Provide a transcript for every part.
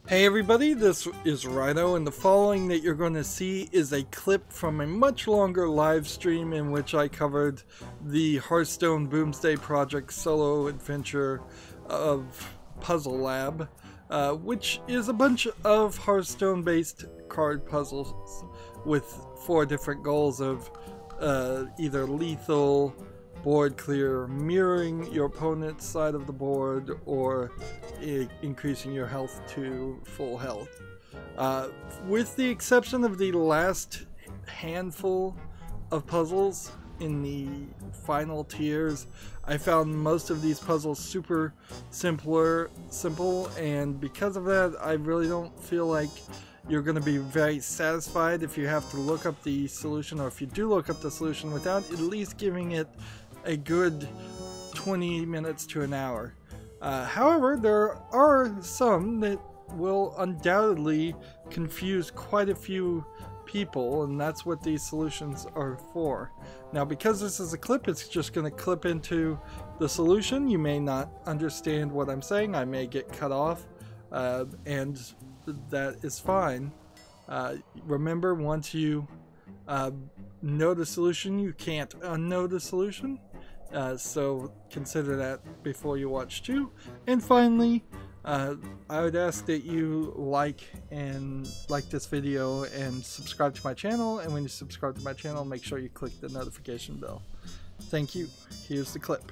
Hey everybody, this is Rydo, and the following that you're going to see is a clip from a much longer live stream in which I covered the Hearthstone Boomsday Project solo adventure of Puzzle Lab, which is a bunch of Hearthstone based card puzzles with 4 different goals of either lethal, board clear, mirroring your opponent's side of the board, or increasing your health to full health. With the exception of the last handful of puzzles in the final tiers, I found most of these puzzles super simple, and because of that, I really don't feel like you're going to be very satisfied if you have to look up the solution, or if you do look up the solution without at least giving it a good 20 minutes to an hour. However, there are some that will undoubtedly confuse quite a few people, and that's what these solutions are for. Now, because this is a clip, it's just going to clip into the solution. You may not understand what I'm saying. I may get cut off, and that is fine. Remember, once you know the solution, you can't unknow the solution. So consider that before you watch too. And finally, I would ask that you like this video and subscribe to my channel. And when you subscribe to my channel, make sure you click the notification bell. Thank you. Here's the clip.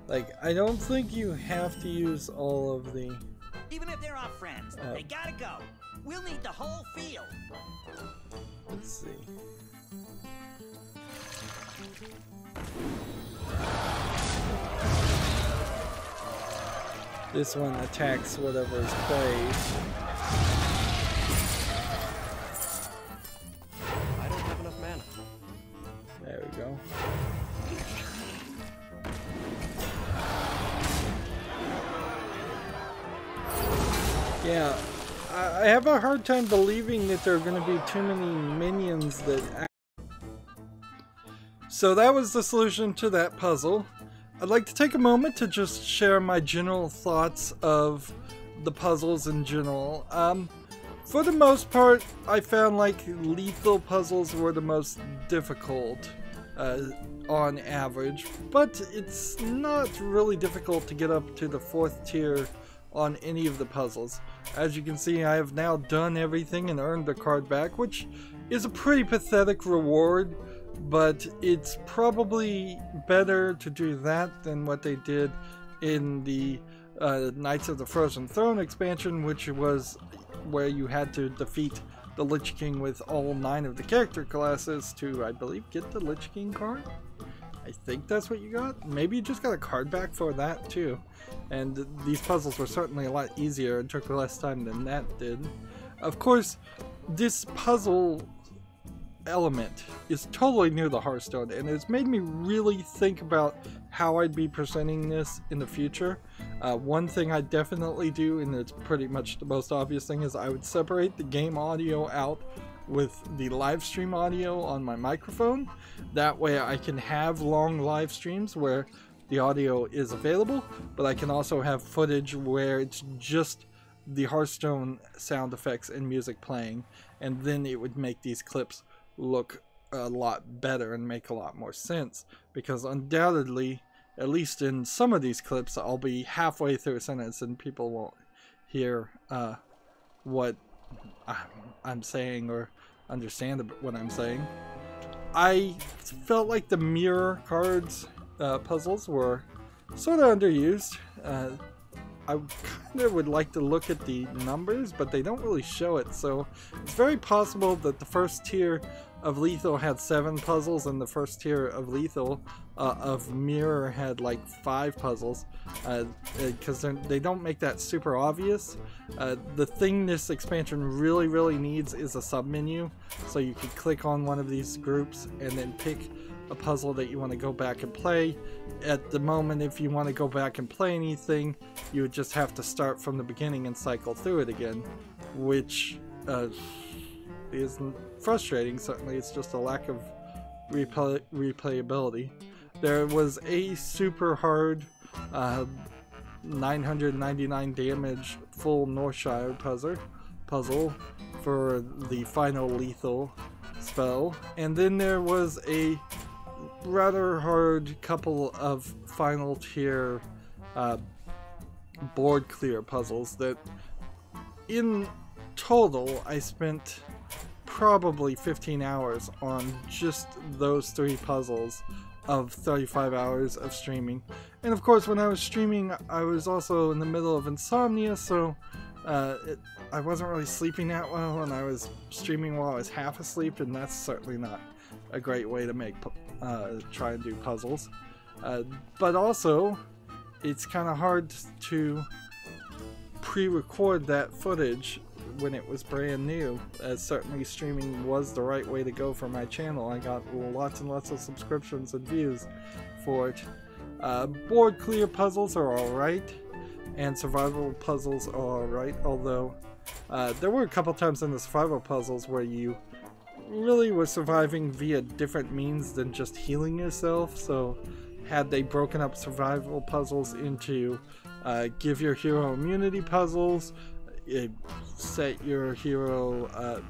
Like, I don't think you have to use all of the... Even if they're our friends, they gotta go. We'll need the whole field. Let's see. This one attacks whatever is played. I don't have enough mana. There we go. Yeah, I have a hard time believing that there are going to be too many minions that... So that was the solution to that puzzle. I'd like to take a moment to just share my general thoughts of the puzzles in general. For the most part, I found like lethal puzzles were the most difficult on average, but it's not really difficult to get up to the 4th tier on any of the puzzles. As you can see, I have now done everything and earned the card back, which is a pretty pathetic reward, but it's probably better to do that than what they did in the Knights of the Frozen Throne expansion, which was where you had to defeat the Lich King with all 9 of the character classes to, I believe, get the Lich King card. I think that's what you got. Maybe you just got a card back for that too. And these puzzles were certainly a lot easier and took less time than that did. Of course, this puzzle element is totally new to Hearthstone, and it's made me really think about how I'd be presenting this in the future. One thing I definitely do, and it's pretty much the most obvious thing, is I would separate the game audio out with the live stream audio on my microphone. That way I can have long live streams where the audio is available, but I can also have footage where it's just the Hearthstone sound effects and music playing, and then it would make these clips look a lot better and make a lot more sense, because undoubtedly, at least in some of these clips, I'll be halfway through a sentence and people won't hear what I'm saying or understand what I'm saying. I felt like the mirror cards puzzles were sort of underused. I kind of would like to look at the numbers, but they don't really show it, so it's very possible that the first tier of Lethal had 7 puzzles and the first tier of Lethal of Mirror had like 5 puzzles, because they don't make that super obvious. The thing this expansion really needs is a submenu, so you can click on one of these groups and then pick a puzzle that you want to go back and play. At the moment, if you want to go back and play anything, you would just have to start from the beginning and cycle through it again, which is frustrating. Certainly, it's just a lack of replayability. There was a super hard 999 damage full Northshire puzzle for the final lethal spell, and then there was a rather hard couple of final tier board clear puzzles that in total I spent probably 15 hours on just those 3 puzzles of 35 hours of streaming. And of course, when I was streaming, I was also in the middle of insomnia, so I wasn't really sleeping that well, and I was streaming while I was half asleep, and that's certainly not a great way to make try and do puzzles. But also, it's kind of hard to pre-record that footage when it was brand new, as certainly streaming was the right way to go for my channel. I got lots and lots of subscriptions and views for it. Board clear puzzles are alright, and survival puzzles are alright, although there were a couple times in the survival puzzles where you really were surviving via different means than just healing yourself. So had they broken up survival puzzles into give your hero immunity puzzles, set your hero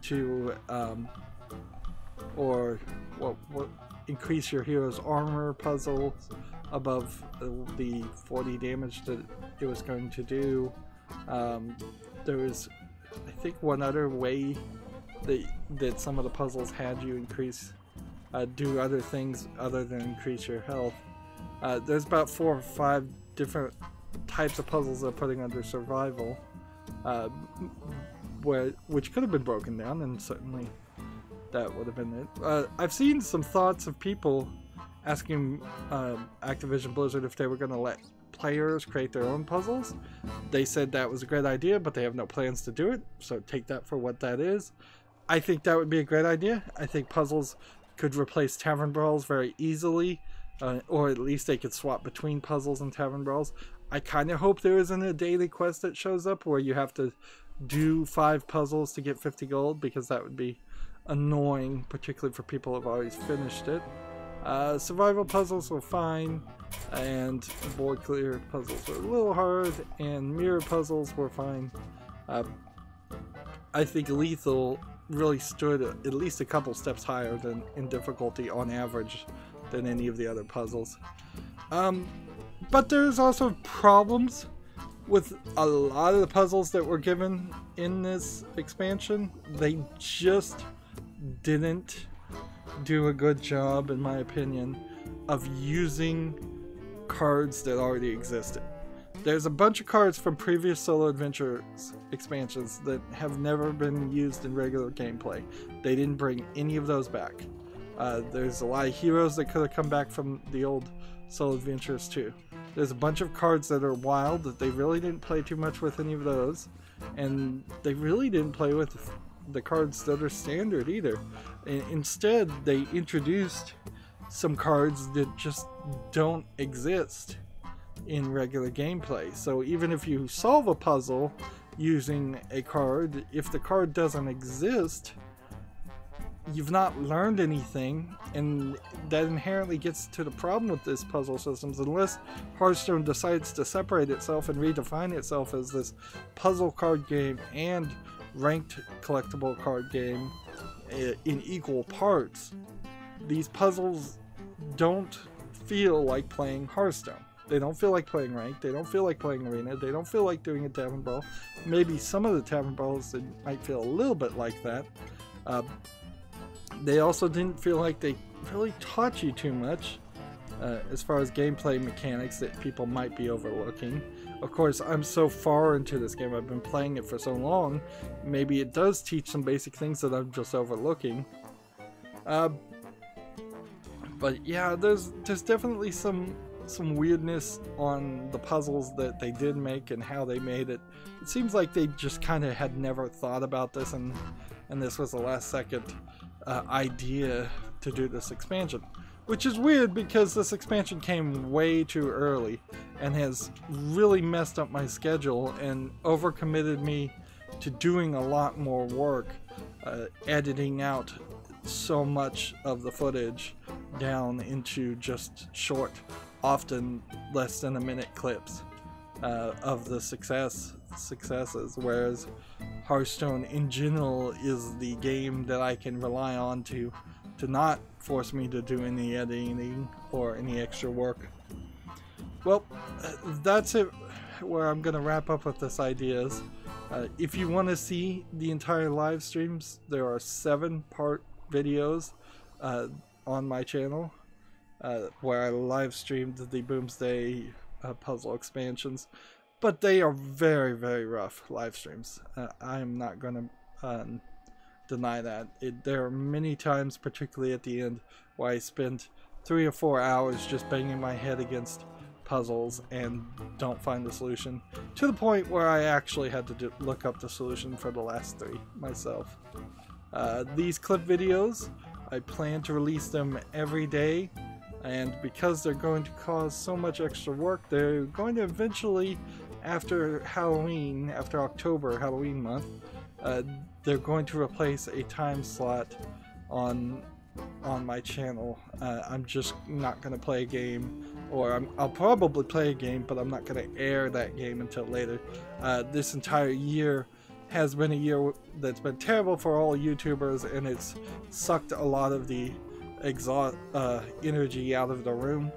to or what increase your hero's armor puzzle above the 40 damage that it was going to do. There was, I think, one other way that some of the puzzles had you increase do other things other than increase your health. There's about 4 or 5 different types of puzzles they're putting under survival, which could have been broken down, and certainly that would have been it. I've seen some thoughts of people asking Activision Blizzard if they were going to let players create their own puzzles. They said that was a great idea, but they have no plans to do it, so take that for what that is. I think that would be a great idea. I think puzzles could replace tavern brawls very easily, or at least they could swap between puzzles and tavern brawls. I kind of hope there isn't a daily quest that shows up where you have to do 5 puzzles to get 50 gold, because that would be annoying, particularly for people who have already finished it. Survival puzzles were fine, and board clear puzzles were a little hard, and mirror puzzles were fine. I think lethal really stood at least a couple steps higher than in difficulty on average than any of the other puzzles. But there's also problems with a lot of the puzzles that were given in this expansion. They just didn't do a good job, in my opinion, of using cards that already existed. There's a bunch of cards from previous Solo Adventures expansions that have never been used in regular gameplay. They didn't bring any of those back. There's a lot of heroes that could have come back from the old Solo Adventures too. There's a bunch of cards that are wild that they really didn't play too much with any of those, and they really didn't play with the cards that are standard either. Instead, they introduced some cards that just don't exist in regular gameplay. So even if you solve a puzzle using a card, if the card doesn't exist, you've not learned anything, and that inherently gets to the problem with this puzzle systems. Unless Hearthstone decides to separate itself and redefine itself as this puzzle card game and ranked collectible card game in equal parts, these puzzles don't feel like playing Hearthstone. They don't feel like playing ranked, they don't feel like playing arena, they don't feel like doing a tavern brawl. Maybe some of the tavern brawls might feel a little bit like that. They also didn't feel like they really taught you too much as far as gameplay mechanics that people might be overlooking. Of course, I'm so far into this game, I've been playing it for so long, maybe it does teach some basic things that I'm just overlooking. But yeah, there's definitely some weirdness on the puzzles that they did make and how they made it. It seems like they just kind of had never thought about this, and this was a last second idea to do this expansion. Which is weird, because this expansion came way too early and has really messed up my schedule and overcommitted me to doing a lot more work, editing out so much of the footage down into just short, often less than a minute clips of the successes, whereas Hearthstone in general is the game that I can rely on to not force me to do any editing or any extra work. Well, that's it where I'm gonna wrap up with this ideas. If you want to see the entire live streams, there are 7-part videos on my channel where I live streamed the Boomsday puzzle expansions, but they are very, very rough live streams. I am not going to deny that. There are many times, particularly at the end, where I spend 3 or 4 hours just banging my head against puzzles and don't find the solution, to the point where I actually had to look up the solution for the last 3 myself. These clip videos, I plan to release them every day, and because they're going to cause so much extra work, they're going to eventually, after Halloween, after October, Halloween month, they're going to replace a time slot on my channel. I'm just not going to play a game, or I'll probably play a game, but I'm not going to air that game until later. This entire year has been a year that's been terrible for all YouTubers, and it's sucked a lot of the energy out of the room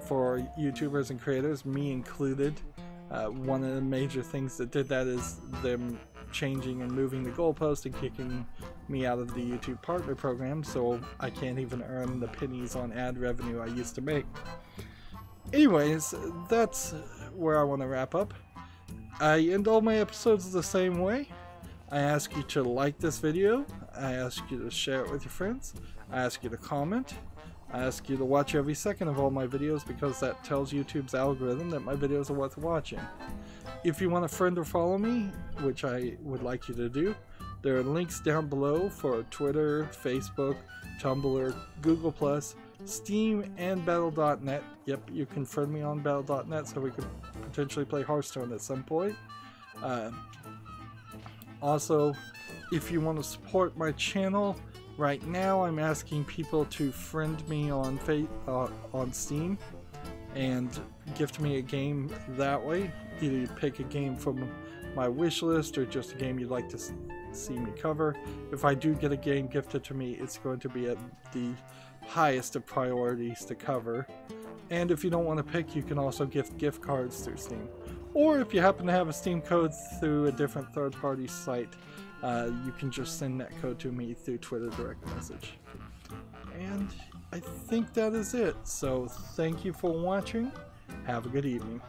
for YouTubers and creators, me included. One of the major things that did that is them changing and moving the goalpost and kicking me out of the YouTube partner program, so I can't even earn the pennies on ad revenue I used to make. Anyways, that's where I want to wrap up. I end all my episodes the same way. I ask you to like this video, I ask you to share it with your friends, I ask you to comment, I ask you to watch every second of all my videos, because that tells YouTube's algorithm that my videos are worth watching. If you want to friend or follow me, which I would like you to do, there are links down below for Twitter, Facebook, Tumblr, Google+, Steam, and Battle.net. Yep, you can friend me on Battle.net so we could potentially play Hearthstone at some point. Also, if you want to support my channel, right now I'm asking people to friend me on Steam and gift me a game that way. Either you pick a game from my wish list or just a game you'd like to see me cover. If I do get a game gifted to me, it's going to be at the highest of priorities to cover. And if you don't want to pick, you can also gift gift cards through Steam. Or if you happen to have a Steam code through a different third-party site, you can just send that code to me through Twitter direct message. And I think that is it. So thank you for watching. Have a good evening.